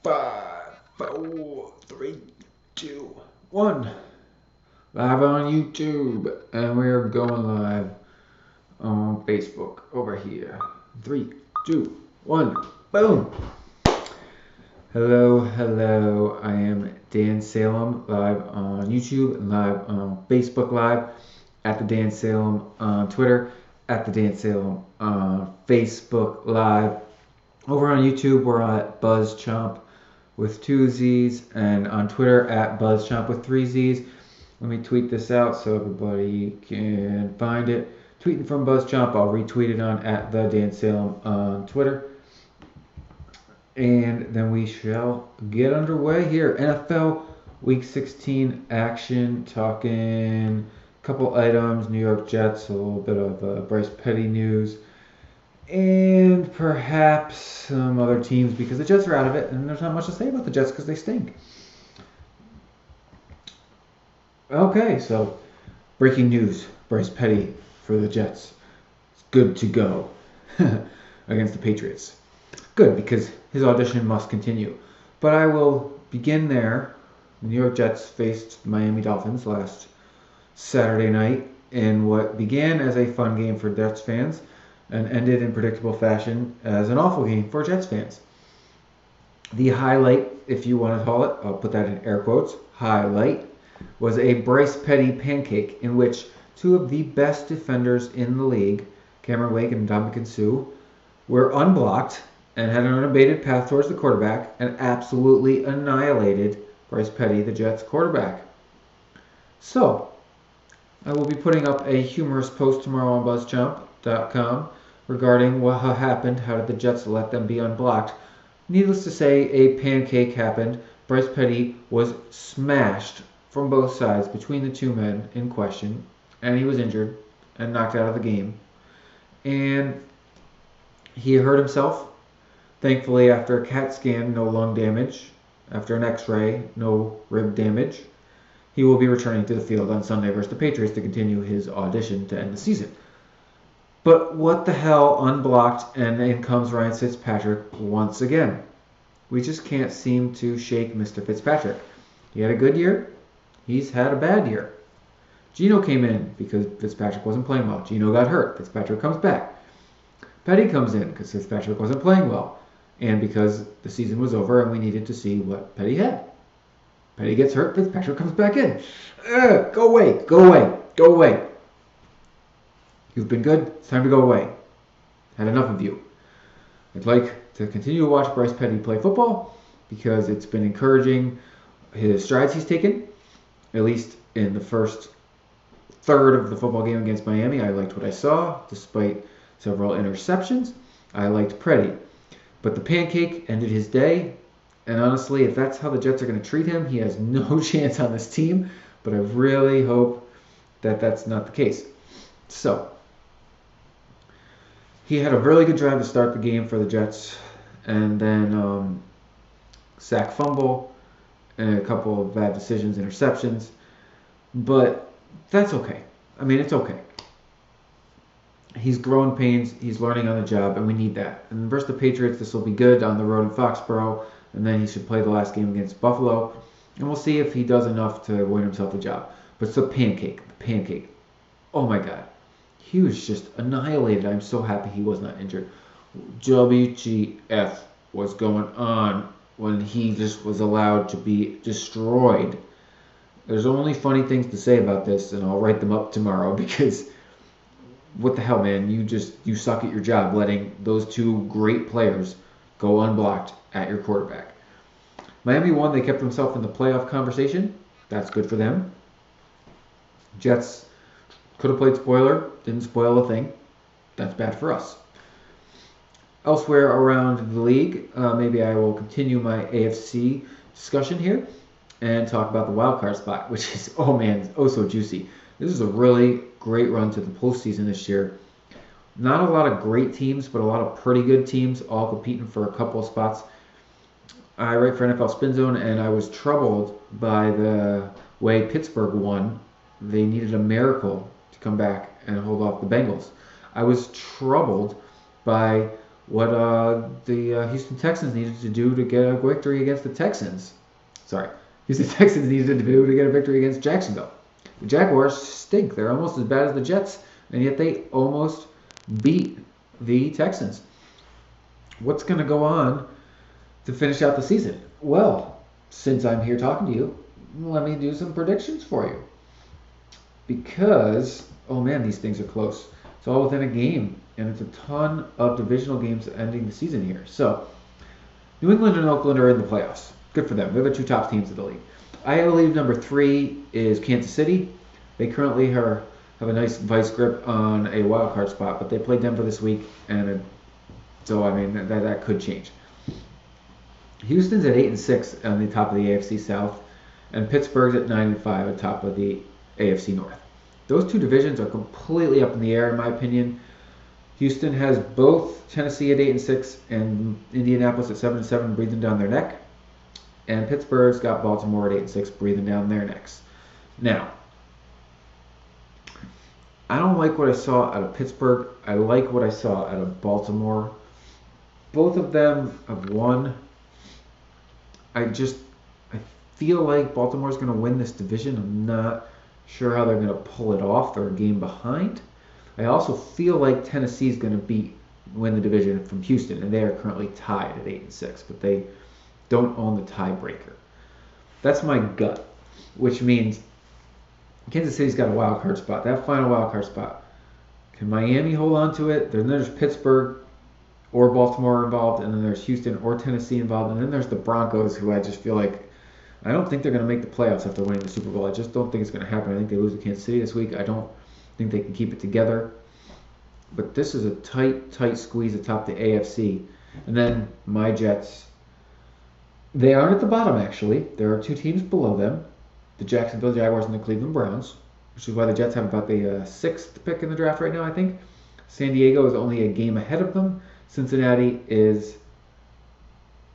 5, 4, 3, 2, 1. Live on YouTube, and we're going live on Facebook over here. 3, 2, 1, boom. Hello. I am Dan Salem, live on YouTube and live on Facebook Live, at the Dan Salem on Twitter, at the Dan Salem on Facebook Live. Over on YouTube, we're at BuzzChomp with 2 Z's, and on Twitter at BuzzChomp with 3 Z's. Let me tweet this out so everybody can find it. Tweeting from BuzzChomp, I'll retweet it on at the Dan Salem on Twitter. And then we shall get underway here. NFL Week 16 action, talking a couple items, New York Jets, a little bit of Bryce Petty news, and perhaps some other teams because the Jets are out of it, and there's not much to say about the Jets because they stink. Okay, so breaking news, Bryce Petty for the Jets. It's good to go against the Patriots. Good, because his audition must continue. But I will begin there. The New York Jets faced Miami Dolphins last Saturday night in what began as a fun game for Jets fans and ended in predictable fashion as an awful game for Jets fans. The highlight, if you want to call it, I'll put that in air quotes, highlight, was a Bryce Petty pancake in which 2 of the best defenders in the league, Cameron Wake and Ndamukong Suh, were unblocked and had an unabated path towards the quarterback and absolutely annihilated Bryce Petty, the Jets quarterback. So, I will be putting up a humorous post tomorrow on BuzzChomp.com regarding what happened, how did the Jets let them be unblocked. Needless to say, a pancake happened. Bryce Petty was smashed from both sides between the 2 men in question, and he was injured and knocked out of the game. And he hurt himself. Thankfully, after a CAT scan, no lung damage. After an X-ray, no rib damage. He will be returning to the field on Sunday versus the Patriots to continue his audition to end the season. But what the hell, unblocked, and in comes Ryan Fitzpatrick once again. We just can't seem to shake Mr. Fitzpatrick. He had a good year. He's had a bad year. Geno came in because Fitzpatrick wasn't playing well. Geno got hurt. Fitzpatrick comes back. Petty comes in because Fitzpatrick wasn't playing well. And because the season was over and we needed to see what Petty had. Petty gets hurt, Fitzpatrick comes back in. Go away. You've been good, it's time to go away. Had enough of you. I'd like to continue to watch Bryce Petty play football because it's been encouraging his strides he's taken, at least in the first third of the football game against Miami. I liked what I saw, despite several interceptions. I liked Petty. But the pancake ended his day, and honestly, if that's how the Jets are going to treat him, he has no chance on this team, but I really hope that that's not the case. So, he had a really good drive to start the game for the Jets, and then sack fumble, and a couple of bad decisions, interceptions, but that's okay. I mean, it's okay. He's growing pains. He's learning on the job, and we need that. And versus the Patriots, this will be good on the road in Foxborough, and then he should play the last game against Buffalo, and we'll see if he does enough to win himself a job. But it's the pancake. Oh my God. He was just annihilated. I'm so happy he was not injured. WTF was going on when he just was allowed to be destroyed. There's only funny things to say about this, and I'll write them up tomorrow because what the hell, man? You suck at your job letting those 2 great players go unblocked at your quarterback. Miami won. They kept themselves in the playoff conversation. That's good for them. Jets could have played spoiler. Didn't spoil a thing. That's bad for us. Elsewhere around the league, maybe I will continue my AFC discussion here and talk about the wild card spot, which is, oh man, oh so juicy. This is a really great run to the postseason this year. Not a lot of great teams, but a lot of pretty good teams, all competing for a couple of spots. I write for NFL Spin Zone, and I was troubled by the way Pittsburgh won. They needed a miracle to come back and hold off the Bengals. I was troubled by what the Houston Texans needed to do to get a victory against the Texans. Sorry, Houston Texans needed to do to get a victory against Jacksonville. The Jaguars stink. They're almost as bad as the Jets, and yet they almost beat the Texans. What's going to go on to finish out the season? Well, since I'm here talking to you, let me do some predictions for you. Because, oh man, these things are close. It's all within a game, and it's a ton of divisional games ending the season here. So, New England and Oakland are in the playoffs. Good for them. They're the two top teams of the league. I believe number 3 is Kansas City. They currently have a nice vice grip on a wild card spot, but they play Denver this week, and so I mean that could change. Houston's at 8-6 on the top of the AFC South, and Pittsburgh's at 9-5 on top of the AFC North. Those two divisions are completely up in the air, in my opinion. Houston has both Tennessee at 8-6 and Indianapolis at 7-7 breathing down their neck. And Pittsburgh's got Baltimore at 8-6 breathing down their necks. Now, I don't like what I saw out of Pittsburgh. I like what I saw out of Baltimore. Both of them have won. I feel like Baltimore's going to win this division. I'm not sure how they're going to pull it off. They're a game behind. I also feel like Tennessee's going to win the division from Houston, and they are currently tied at 8-6, but they don't own the tiebreaker. That's my gut, which means Kansas City's got a wild card spot. That final wild card spot. Can Miami hold on to it? Then there's Pittsburgh or Baltimore involved, and then there's Houston or Tennessee involved, and then there's the Broncos, who I just feel like I don't think they're going to make the playoffs after winning the Super Bowl. I just don't think it's going to happen. I think they lose to Kansas City this week. I don't think they can keep it together. But this is a tight squeeze atop the AFC. And then my Jets, they aren't at the bottom, actually. There are two teams below them, the Jacksonville Jaguars and the Cleveland Browns, which is why the Jets have about the 6th pick in the draft right now, I think. San Diego is only a game ahead of them. Cincinnati is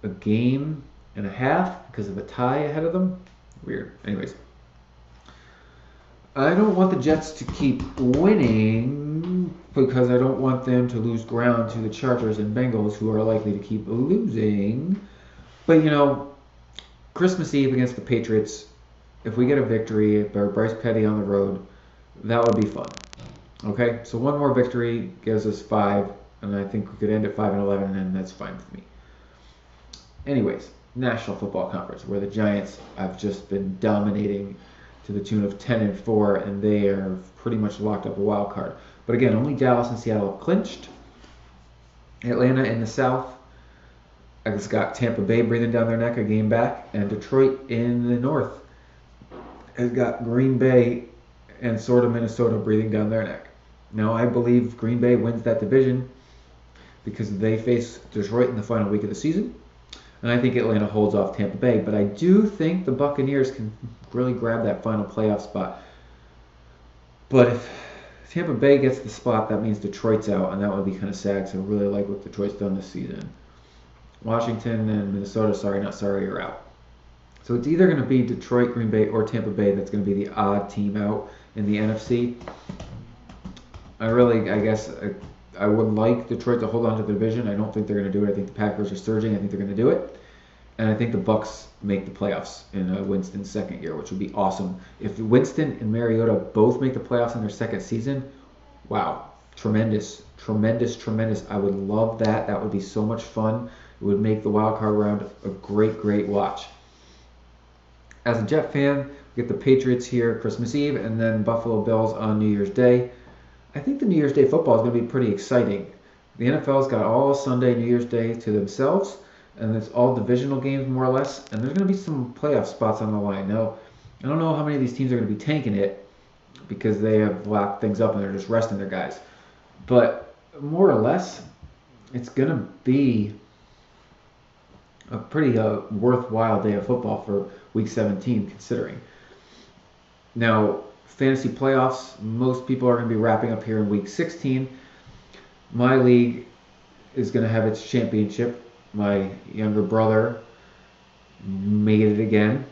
a game and a half because of a tie ahead of them. Weird. Anyways, I don't want the Jets to keep winning because I don't want them to lose ground to the Chargers and Bengals, who are likely to keep losing. But, Christmas Eve against the Patriots, if we get a victory by Bryce Petty on the road, that would be fun. Okay, so one more victory gives us 5, and I think we could end at 5-11, and that's fine with me. Anyways, National Football Conference, where the Giants have just been dominating to the tune of 10-4, and they are pretty much locked up a wild card. But again, only Dallas and Seattle have clinched. Atlanta in the South has got Tampa Bay breathing down their neck a game back, and Detroit in the North has got Green Bay and sort of Minnesota breathing down their neck. Now, I believe Green Bay wins that division because they face Detroit in the final week of the season. And I think Atlanta holds off Tampa Bay. But I do think the Buccaneers can really grab that final playoff spot. But if Tampa Bay gets the spot, that means Detroit's out, and that would be kind of sad because I really like what Detroit's done this season. Washington and Minnesota, sorry, not sorry, are out. So it's either going to be Detroit, Green Bay, or Tampa Bay that's going to be the odd team out in the NFC. I guess I would like Detroit to hold on to the division. I don't think they're going to do it. I think the Packers are surging. I think they're going to do it. And I think the Bucs make the playoffs in Winston's second year, which would be awesome. If Winston and Mariota both make the playoffs in their second season, wow, tremendous. I would love that. That would be so much fun. It would make the wild card round a great watch. As a Jet fan, we get the Patriots here Christmas Eve and then Buffalo Bills on New Year's Day. I think the New Year's Day football is going to be pretty exciting. The NFL's got all Sunday, New Year's Day to themselves, and it's all divisional games more or less, and there's going to be some playoff spots on the line. Now, I don't know how many of these teams are going to be tanking it because they have locked things up and they're just resting their guys. But more or less, it's going to be a pretty worthwhile day of football for Week 17, considering. Now, fantasy playoffs, most people are going to be wrapping up here in Week 16. My league is going to have its championship. My younger brother made it again,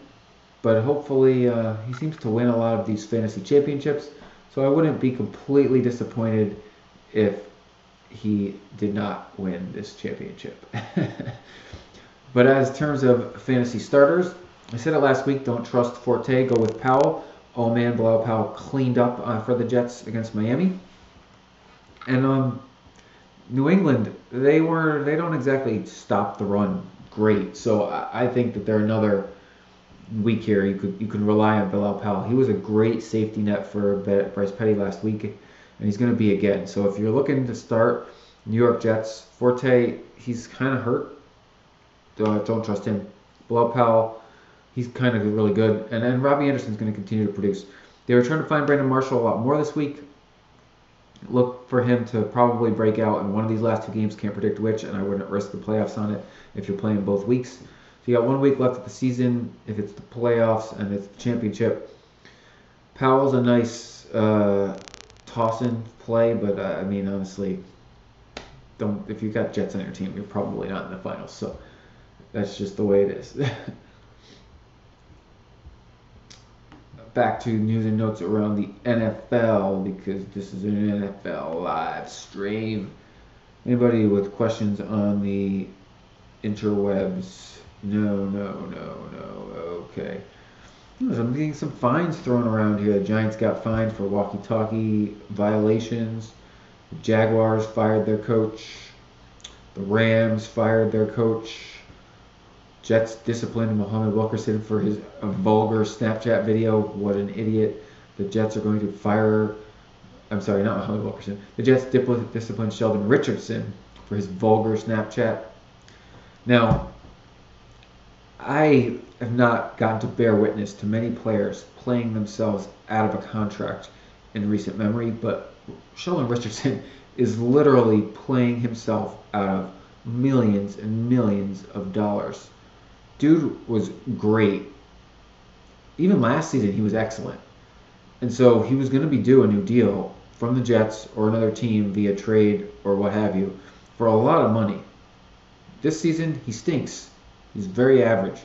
but hopefully he seems to win a lot of these fantasy championships, so I wouldn't be completely disappointed if he did not win this championship. But as terms of fantasy starters, I said it last week, don't trust Forte, go with Powell. Oh man, Bilal Powell cleaned up for the Jets against Miami. And New England, they don't exactly stop the run great. So I think that they're another week here. You can rely on Bilal Powell. He was a great safety net for Bryce Petty last week, and he's going to be again. So if you're looking to start New York Jets, Forte, he's kind of hurt. Don't trust him. Bilal Powell, he's kind of really good. And then Robbie Anderson's going to continue to produce. They were trying to find Brandon Marshall a lot more this week. Look for him to probably break out in one of these last two games. Can't predict which, and I wouldn't risk the playoffs on it if you're playing both weeks. So you got 1 week left of the season. If it's the playoffs and it's the championship, Powell's a nice toss-in play, but I mean, honestly, don't. If you've got Jets on your team, you're probably not in the finals. So that's just the way it is. Back to news and notes around the NFL, because this is an NFL live stream. Anybody with questions on the interwebs? No. Okay. I'm getting some fines thrown around here. The Giants got fined for walkie-talkie violations. The Jaguars fired their coach. The Rams fired their coach. Jets disciplined Mohamed Wilkerson for his vulgar Snapchat video. What an idiot. The Jets are going to fire... I'm sorry, not Mohamed Wilkerson. The Jets disciplined Sheldon Richardson for his vulgar Snapchat. Now, I have not gotten to bear witness to many players playing themselves out of a contract in recent memory, but Sheldon Richardson is literally playing himself out of millions and millions of dollars. Dude was great. Even last season, he was excellent. And so he was going to be due a new deal from the Jets or another team via trade or what have you for a lot of money. This season, he stinks. He's very average.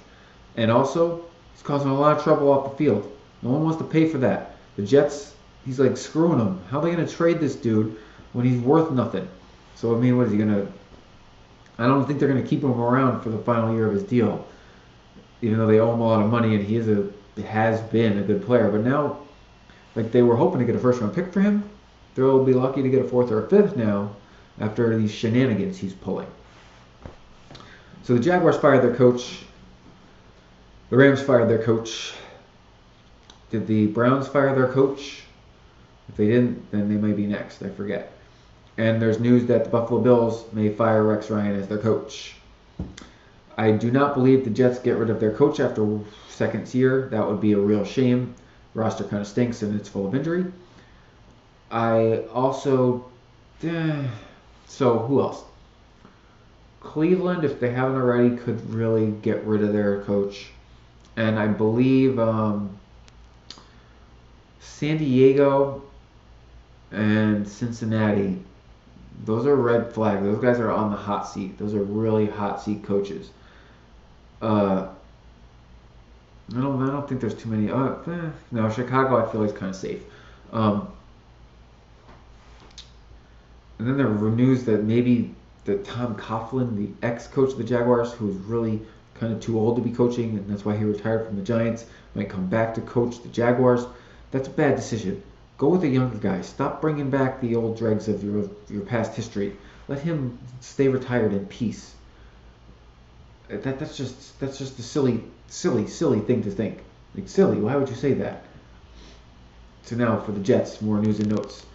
And also, he's causing a lot of trouble off the field. No one wants to pay for that. The Jets, he's like screwing them. How are they going to trade this dude when he's worth nothing? So, I mean, what is he going to... I don't think they're going to keep him around for the final year of his deal, even though they owe him a lot of money and he has been a good player. But now, like, they were hoping to get a first-round pick for him. They'll be lucky to get a fourth or a fifth now after these shenanigans he's pulling. So the Jaguars fired their coach. The Rams fired their coach. Did the Browns fire their coach? If they didn't, then they may be next. I forget. And there's news that the Buffalo Bills may fire Rex Ryan as their coach. I do not believe the Jets get rid of their coach after second year. That would be a real shame. The roster kind of stinks and it's full of injury. I also... So, who else? Cleveland, if they haven't already, could really get rid of their coach. And I believe San Diego and Cincinnati, those are red flags. Those guys are on the hot seat. Those are really hot seat coaches. I don't think there's too many. No, Chicago I feel is kind of safe. And then there were news that maybe that Tom Coughlin, the ex-coach of the Jaguars, who was really kind of too old to be coaching, and that's why he retired from the Giants, might come back to coach the Jaguars. That's a bad decision. Go with a younger guy. Stop bringing back the old dregs of your past history. Let him stay retired in peace. That's just a silly thing to think. Like, silly. Why would you say that? So now for the Jets, more news and notes.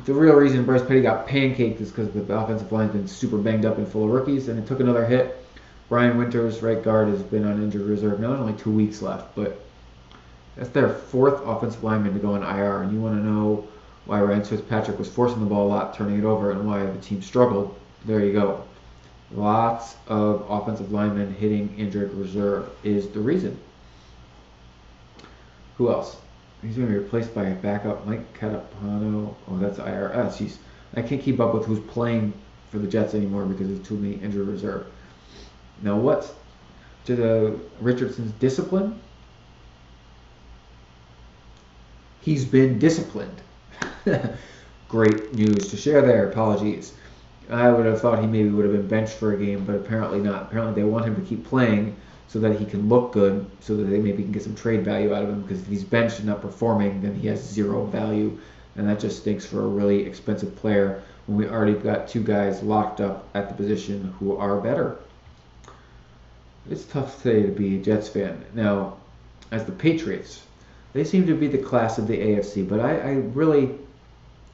The real reason Bryce Petty got pancaked is because the offensive line's been super banged up and full of rookies, and it took another hit. Brian Winters, right guard, has been on injured reserve. Now there's only 2 weeks left, but that's their fourth offensive lineman to go on IR, and you want to know why Ryan Fitzpatrick was forcing the ball a lot, turning it over, and why the team struggled. There you go. Lots of offensive linemen hitting injured reserve is the reason. Who else? He's going to be replaced by a backup, Mike Catapano. Oh, that's IR. Oh, jeez. I can't keep up with who's playing for the Jets anymore because there's too many injured reserve. Now, what's to the Richardson's discipline? He's been disciplined. great news to share there. Apologies. I would have thought he maybe would have been benched for a game, but apparently not. Apparently they want him to keep playing so that he can look good, so that they maybe can get some trade value out of him, because if he's benched and not performing, then he has zero value, and that just stinks for a really expensive player when we already got two guys locked up at the position who are better. It's tough today to be a Jets fan. Now, as the Patriots, they seem to be the class of the AFC, but I really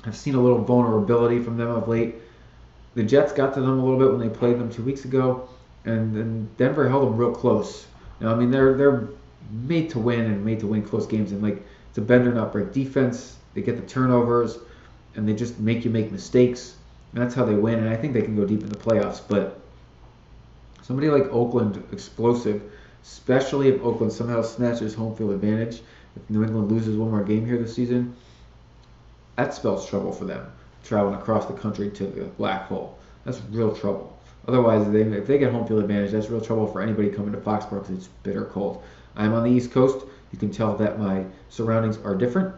have seen a little vulnerability from them of late. The Jets got to them a little bit when they played them 2 weeks ago, and then Denver held them real close. Now, I mean, they're made to win and made to win close games, and like it's a bend or not break defense. They get the turnovers, and they just make you make mistakes, and that's how they win. And I think they can go deep in the playoffs. But somebody like Oakland, explosive, especially if Oakland somehow snatches home field advantage. If New England loses one more game here this season, that spells trouble for them, traveling across the country to the black hole. That's real trouble. Otherwise, if they get home field advantage, that's real trouble for anybody coming to Foxborough because it's bitter cold. I'm on the East Coast. You can tell that my surroundings are different.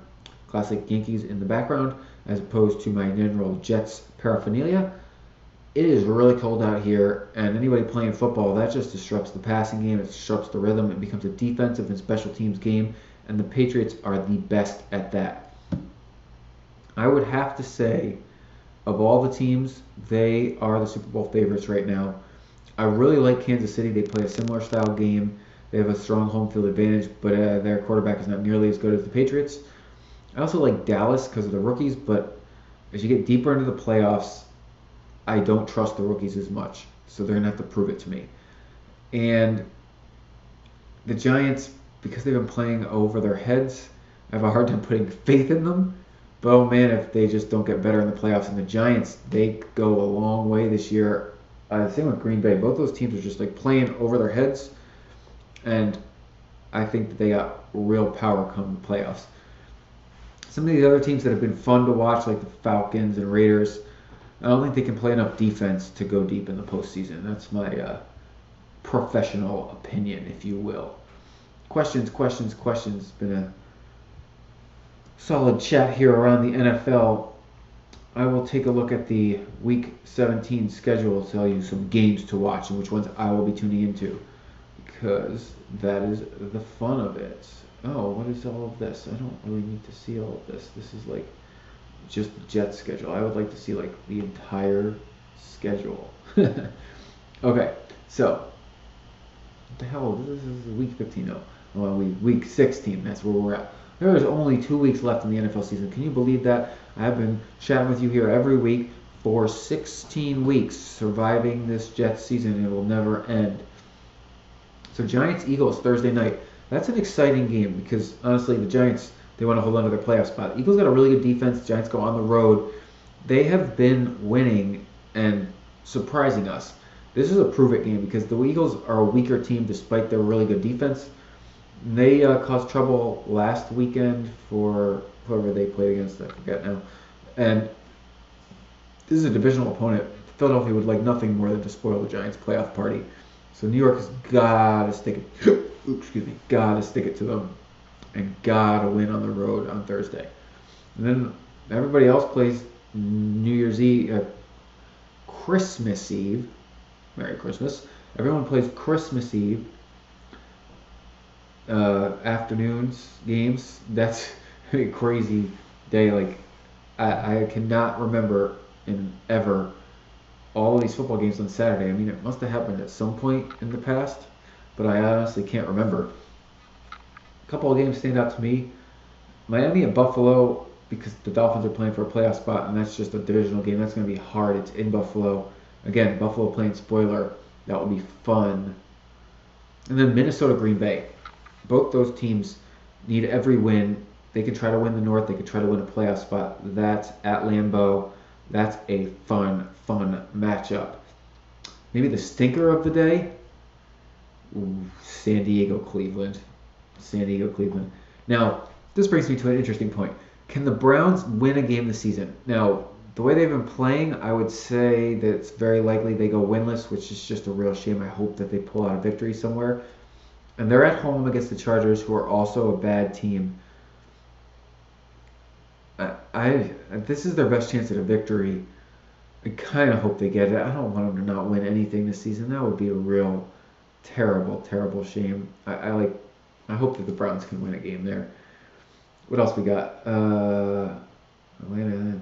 Classic Yankees in the background, as opposed to my general Jets paraphernalia. It is really cold out here, and anybody playing football, that just disrupts the passing game. It disrupts the rhythm. It becomes a defensive and special teams game, and the Patriots are the best at that. I would have to say, of all the teams, they are the Super Bowl favorites right now. I really like Kansas City. They play a similar style game. They have a strong home field advantage, but their quarterback is not nearly as good as the Patriots. I also like Dallas because of the rookies, but as you get deeper into the playoffs, I don't trust the rookies as much. So they're going to have to prove it to me. And the Giants, because they've been playing over their heads, I have a hard time putting faith in them. But oh man, if they just don't get better in the playoffs, and the Giants, they go a long way this year. Same with Green Bay. Both those teams are just like playing over their heads, and I think that they got real power come the playoffs. Some of these other teams that have been fun to watch, like the Falcons and Raiders, I don't think they can play enough defense to go deep in the postseason. That's my professional opinion, if you will. Questions. It's been a solid chat here around the NFL. I will take a look at the Week 17 schedule, tell you some games to watch and which ones I will be tuning into, because that is the fun of it. Oh, what is all of this? I don't really need to see all of this. This is like just the Jets schedule. I would like to see like the entire schedule. Okay, so what the hell? This is Week 15. No, well, Week 16. That's where we're at. There is only 2 weeks left in the NFL season. Can you believe that? I have been chatting with you here every week for 16 weeks, surviving this Jets season. It will never end. So Giants-Eagles Thursday night. That's an exciting game because, honestly, the Giants, they want to hold on to their playoff spot. The Eagles got a really good defense. The Giants go on the road. They have been winning and surprising us. This is a prove-it game because the Eagles are a weaker team despite their really good defense. They caused trouble last weekend for whoever they played against. I forget now. And this is a divisional opponent. Philadelphia would like nothing more than to spoil the Giants' playoff party. So New York has got to stick it. Got to stick it to them, and got to win on the road on Thursday. And then everybody else plays New Year's Eve, Christmas Eve. Merry Christmas. Everyone plays Christmas Eve. Afternoons games. That's a crazy day. Like I cannot remember in ever all of these football games on Saturday. I mean, it must have happened at some point in the past, but I honestly can't remember. A couple of games stand out to me. Miami and Buffalo, because the Dolphins are playing for a playoff spot, and that's just a divisional game. That's going to be hard. It's in Buffalo. Again, Buffalo playing spoiler. That will be fun. And then Minnesota, Green Bay. Both those teams need every win. They can try to win the North. They can try to win a playoff spot. That's at Lambeau. That's a fun matchup. Maybe the stinker of the day? San Diego, Cleveland. Now, this brings me to an interesting point. Can the Browns win a game this season? Now, the way they've been playing, I would say that it's very likely they go winless, which is just a real shame. I hope that they pull out a victory somewhere. And they're at home against the Chargers, who are also a bad team. I This is their best chance at a victory. I kind of hope they get it. I don't want them to not win anything this season. That would be a real terrible, terrible shame. I hope that the Browns can win a game there. What else we got? Atlanta.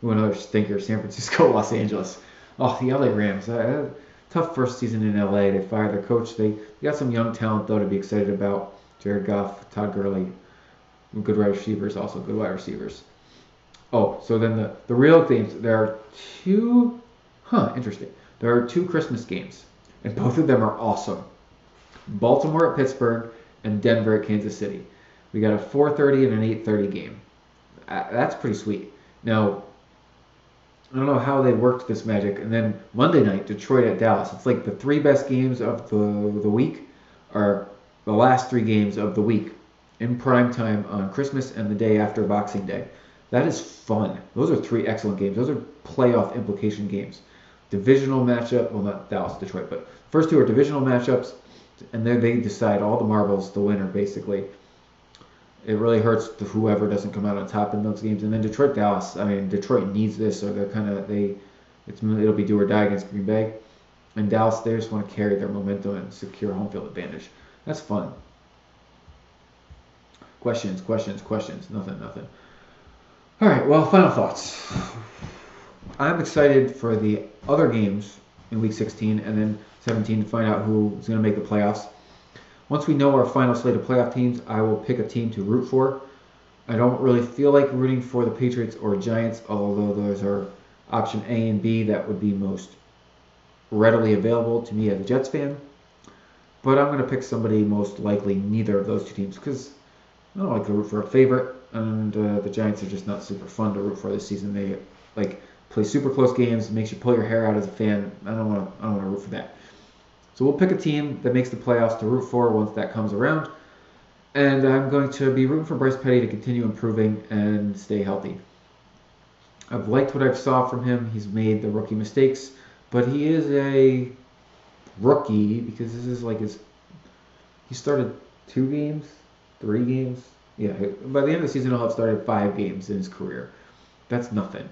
Another stinker. San Francisco, Los Angeles. Oh, the LA Rams. Tough first season in LA. They fired their coach. They got some young talent though to be excited about. Jared Goff, Todd Gurley, good wide receivers, also good wide receivers. Oh, so then the real games. There are two. Interesting. There are two Christmas games, and both of them are awesome. Baltimore at Pittsburgh and Denver at Kansas City. We got a 4:30 and an 8:30 game. That's pretty sweet. Now, I don't know how they worked this magic. And then Monday night, Detroit at Dallas. It's like the three best games of the week are the last three games of the week in prime time on Christmas and the day after Boxing Day. That is fun. Those are three excellent games. Those are playoff implication games. Divisional matchup. Well, not Dallas, Detroit, but first two are divisional matchups. And then they decide all the marbles, the winner, basically. It really hurts whoever doesn't come out on top in those games. And then Detroit, Dallas. I mean, Detroit needs this, or it'll be do or die against Green Bay. And Dallas, they just want to carry their momentum and secure home field advantage. That's fun. Questions. Nothing. All right. Well, final thoughts. I'm excited for the other games in Week 16 and then 17 to find out who's going to make the playoffs. Once we know our final slate of playoff teams, I will pick a team to root for. I don't really feel like rooting for the Patriots or Giants, although those are option A and B that would be most readily available to me as a Jets fan. But I'm going to pick somebody most likely neither of those two teams because I don't like to root for a favorite, and the Giants are just not super fun to root for this season. They play super close games, makes you pull your hair out as a fan. I don't want to root for that. So we'll pick a team that makes the playoffs to root for once that comes around. And I'm going to be rooting for Bryce Petty to continue improving and stay healthy. I've liked what I've saw from him. He's made the rookie mistakes, but he is a rookie because this is he started 2 games, 3 games. Yeah, by the end of the season, he'll have started 5 games in his career. That's nothing.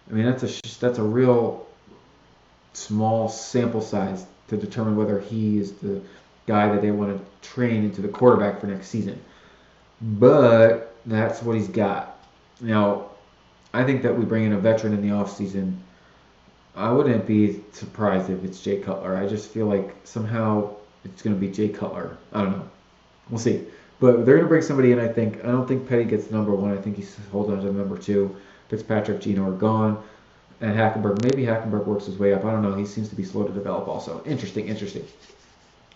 I mean, that's a real small sample size to determine whether he is the guy that they want to train into the quarterback for next season. But that's what he's got. Now, I think that we bring in a veteran in the offseason. I wouldn't be surprised if it's Jay Cutler. I just feel like somehow it's going to be Jay Cutler. I don't know. We'll see. But they're going to bring somebody in, I think. I don't think Petty gets number 1. I think he holds on to number 2. Fitzpatrick, Geno are gone. And maybe Hackenberg works his way up. I don't know. He seems to be slow to develop also. Interesting.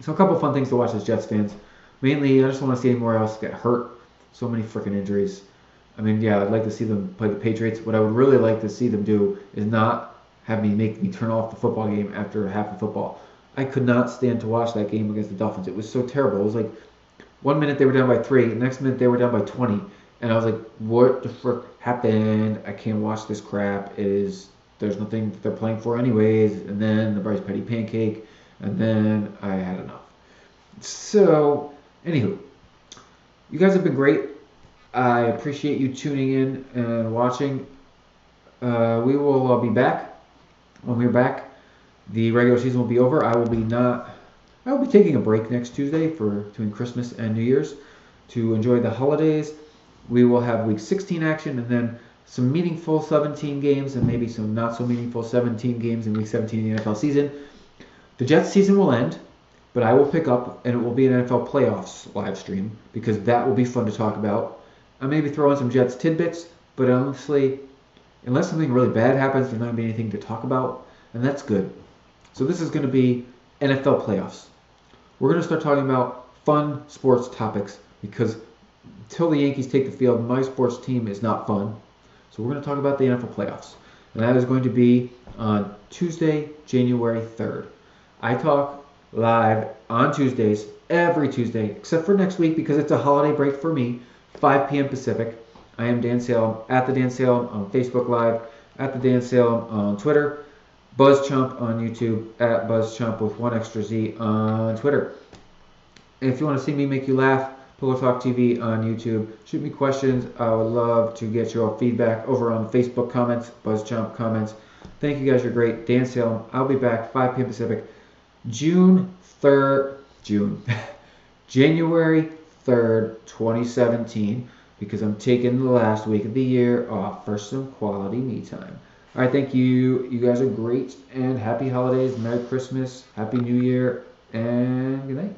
So a couple fun things to watch as Jets fans. Mainly, I just want to see anyone else get hurt. So many freaking injuries. I mean, yeah, I'd like to see them play the Patriots. What I would really like to see them do is not make me turn off the football game after half of football. I could not stand to watch that game against the Dolphins. It was so terrible. It was like 1 minute they were down by 3. The next minute they were down by 20. And I was like, what the frick happened? I can't watch this crap. There's nothing that they're playing for anyways. And then the Bryce Petty Pancake. And then I had enough. So, anywho, you guys have been great. I appreciate you tuning in and watching. We will be back. When we're back, the regular season will be over. I will be taking a break next Tuesday between Christmas and New Year's to enjoy the holidays. We will have Week 16 action and then some meaningful 17 games and maybe some not so meaningful 17 games in Week 17 of the NFL season. The Jets season will end, but I will pick up and it will be an NFL playoffs live stream because that will be fun to talk about. I maybe throw in some Jets tidbits, but honestly, unless something really bad happens, there's not going to be anything to talk about, and that's good. So this is going to be NFL playoffs. We're going to start talking about fun sports topics because until the Yankees take the field, my sports team is not fun. So we're going to talk about the NFL playoffs. And that is going to be on Tuesday, January 3rd. I talk live on Tuesdays, every Tuesday, except for next week because it's a holiday break for me, 5 p.m. Pacific. I am Dan Salem, at the Dan Salem on Facebook Live, at the Dan Salem on Twitter, BuzzChomp on YouTube, at BuzzChomp with 1 extra Z on Twitter. And if you want to see me make you laugh, Pillow Talk TV on YouTube. Shoot me questions. I would love to get your feedback over on Facebook comments, BuzzChomp comments. Thank you guys. You're great. Dan Salem. I'll be back 5 p.m. Pacific, January 3rd, 2017, because I'm taking the last week of the year off for some quality me time. All right, thank you. You guys are great, and happy holidays, Merry Christmas, Happy New Year, and good night.